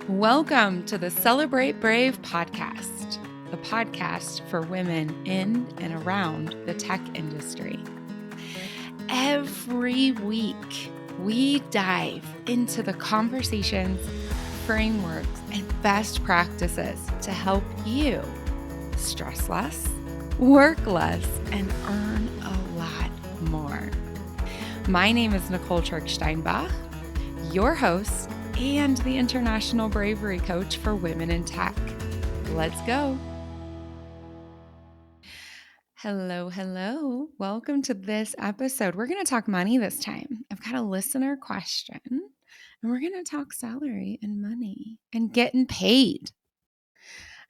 Welcome to the Celebrate Brave podcast, the podcast for women in and around the tech industry. Every week, we dive into the conversations, frameworks, and best practices to help you stress less, work less, and earn a lot more. My name is Nicole Steinbach, your host and the International Bravery Coach for Women in Tech. Let's go. Hello. Welcome to this episode. We're going to talk money this time. I've got a listener question, and we're going to talk salary and money and getting paid.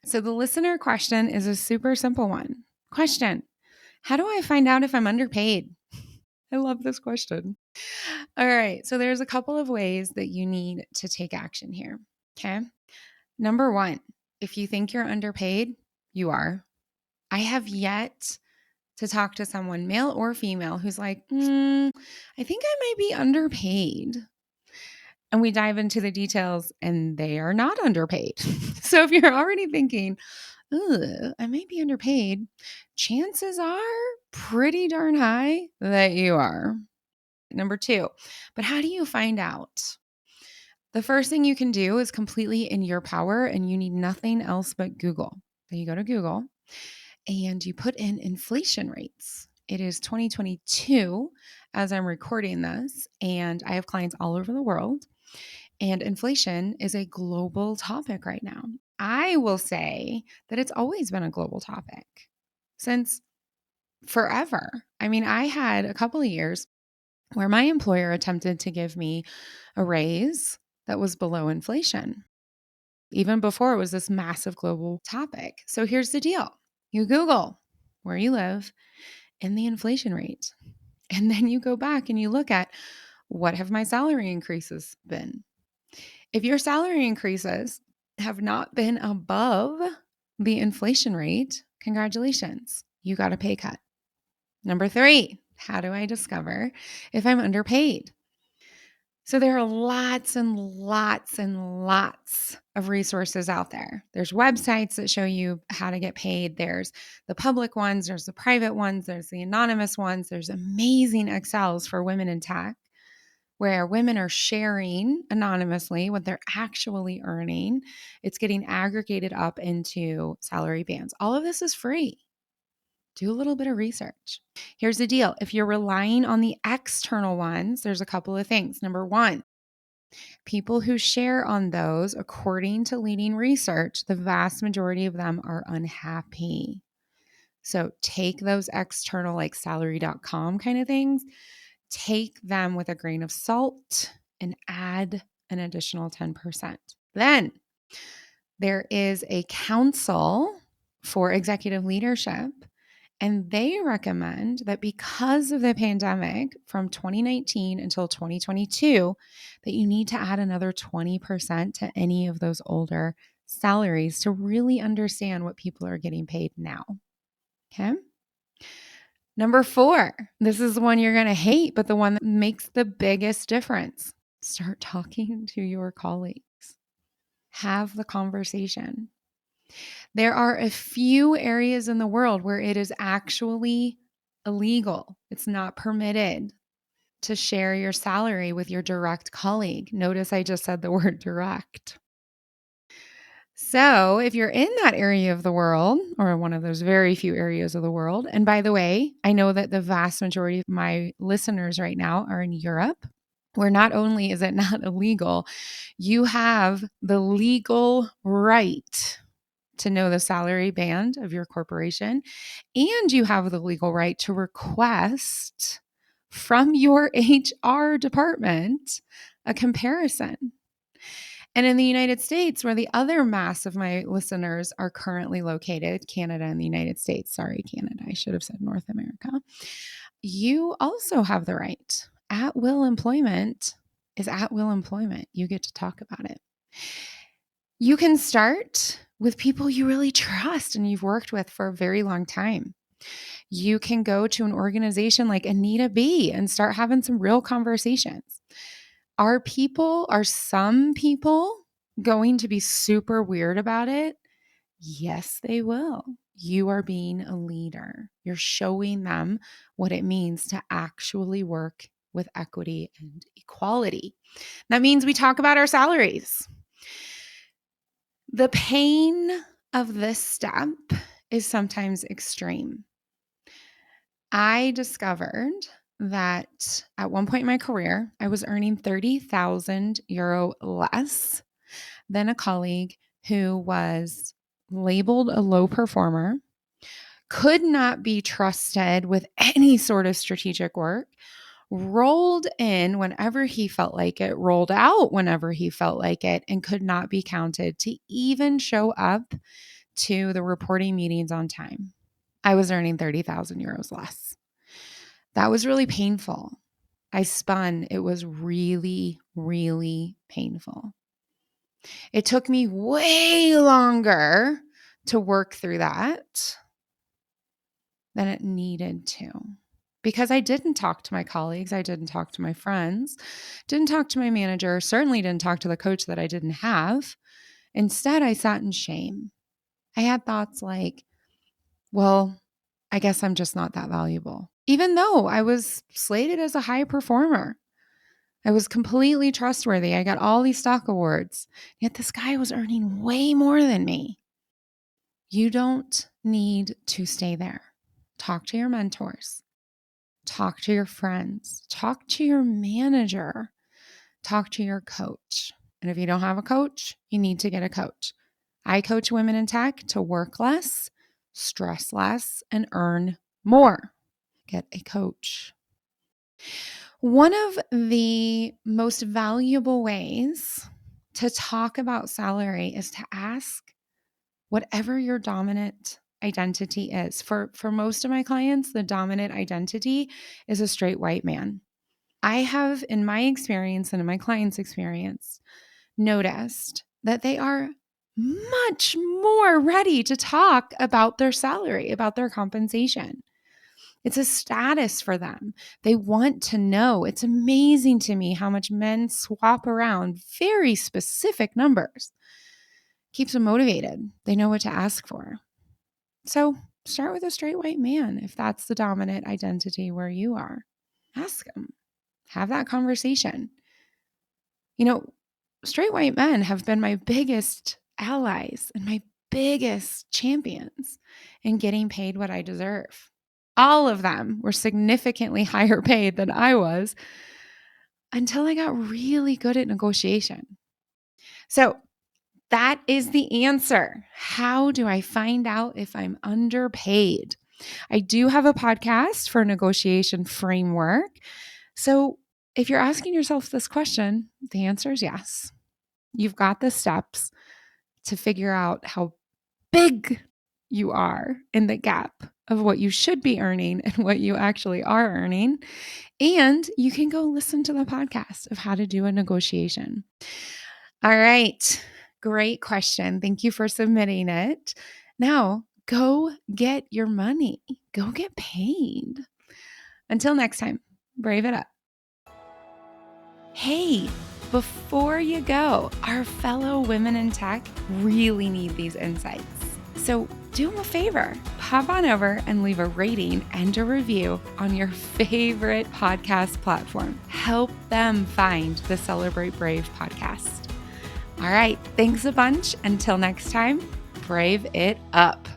So the listener question is a super simple one. Question: how do I find out if I'm underpaid? I love this question. All right. So there's a couple of ways that you need to take action here. Okay. Number one, if you think you're underpaid, you are. I have yet to talk to someone, male or female, who's like, I think I might be underpaid. And we dive into the details and they are not underpaid. So if you're already thinking, I might be underpaid, chances are pretty darn high that you are. Number two, but how do you find out? The first thing you can do is completely in your power, and you need nothing else but Google. So you go to Google and you put in inflation rates. It is 2022 as I'm recording this, and I have clients all over the world. And inflation is a global topic right now. I will say that it's always been a global topic since forever. I mean, I had a couple of years where my employer attempted to give me a raise that was below inflation, even before it was this massive global topic. So here's the deal. You Google where you live and the inflation rate. And then you go back and you look at, what have my salary increases been? If your salary increases have not been above the inflation rate, congratulations, you got a pay cut. Number three, how do I discover if I'm underpaid? So there are lots and lots and lots of resources out there. There's websites that show you how to get paid. There's the public ones, there's the private ones, there's the anonymous ones. There's amazing Excels for women in tech where women are sharing anonymously what they're actually earning. It's getting aggregated up into salary bands. All of this is free. Do a little bit of research. Here's the deal. If you're relying on the external ones, there's a couple of things. Number one, people who share on those, according to leading research, the vast majority of them are unhappy. So take those external, like salary.com kind of things, take them with a grain of salt and add an additional 10%. Then there is a council for executive leadership. And they recommend that because of the pandemic from 2019 until 2022, that you need to add another 20% to any of those older salaries to really understand what people are getting paid now. Okay. Number four, this is the one you're going to hate, but the one that makes the biggest difference. Start talking to your colleagues. Have the conversation. There are a few areas in the world where it is actually illegal. It's not permitted to share your salary with your direct colleague. Notice I just said the word direct. So if you're in that area of the world, or one of those very few areas of the world, and by the way, I know that the vast majority of my listeners right now are in Europe, where not only is it not illegal, you have the legal right to know the salary band of your corporation, and you have the legal right to request from your HR department a comparison. And in the United States, where the other mass of my listeners are currently located, Canada and the United States, sorry, Canada, I should have said North America, you also have the right. At will employment is at will employment. You get to talk about it. You can start with people you really trust and you've worked with for a very long time. You can go to an organization like Anita B and start having some real conversations. Are some people going to be super weird about it? Yes, they will. You are being a leader. You're showing them what it means to actually work with equity and equality. That means we talk about our salaries. The pain of this step is sometimes extreme. I discovered that at one point in my career, I was earning 30,000 euro less than a colleague who was labeled a low performer, could not be trusted with any sort of strategic work, rolled in whenever he felt like it, rolled out whenever he felt like it, and could not be counted to even show up to the reporting meetings on time. I was earning 30,000 euros less. That was really painful. I spun. It was really, really painful. It took me way longer to work through that than it needed to, because I didn't talk to my colleagues. I didn't talk to my friends, didn't talk to my manager, certainly didn't talk to the coach that I didn't have. Instead, I sat in shame. I had thoughts like, well, I guess I'm just not that valuable, even though I was slated as a high performer. I was completely trustworthy. I got all these stock awards, yet this guy was earning way more than me. You don't need to stay there. Talk to your mentors. Talk to your friends. Talk to your manager. Talk to your coach. And if you don't have a coach, you need to get a coach. I coach women in tech to work less, stress less, and earn more. Get a coach. One of the most valuable ways to talk about salary is to ask whatever your dominant identity is. For most of my clients, the dominant identity is a straight white man. I have, in my experience and in my clients' experience, noticed that they are much more ready to talk about their salary, about their compensation. It's a status for them. They want to know. It's amazing to me how much men swap around very specific numbers. Keeps them motivated. They know what to ask for. So start with a straight white man if that's the dominant identity where you are. Ask them. Have that conversation. You know, straight white men have been my biggest allies and my biggest champions in getting paid what I deserve. All of them were significantly higher paid than I was until I got really good at negotiation. So that is the answer. How do I find out if I'm underpaid? I do have a podcast for negotiation framework. So if you're asking yourself this question, the answer is yes. You've got the steps to figure out how big you are in the gap of what you should be earning and what you actually are earning. And you can go listen to the podcast of how to do a negotiation. All right. Great question. Thank you for submitting it. Now, go get your money. Go get paid. Until next time, brave it up. Hey, before you go, our fellow women in tech really need these insights. So do them a favor, pop on over and leave a rating and a review on your favorite podcast platform. Help them find the Celebrate Brave podcast. All right, thanks a bunch. Until next time, brave it up.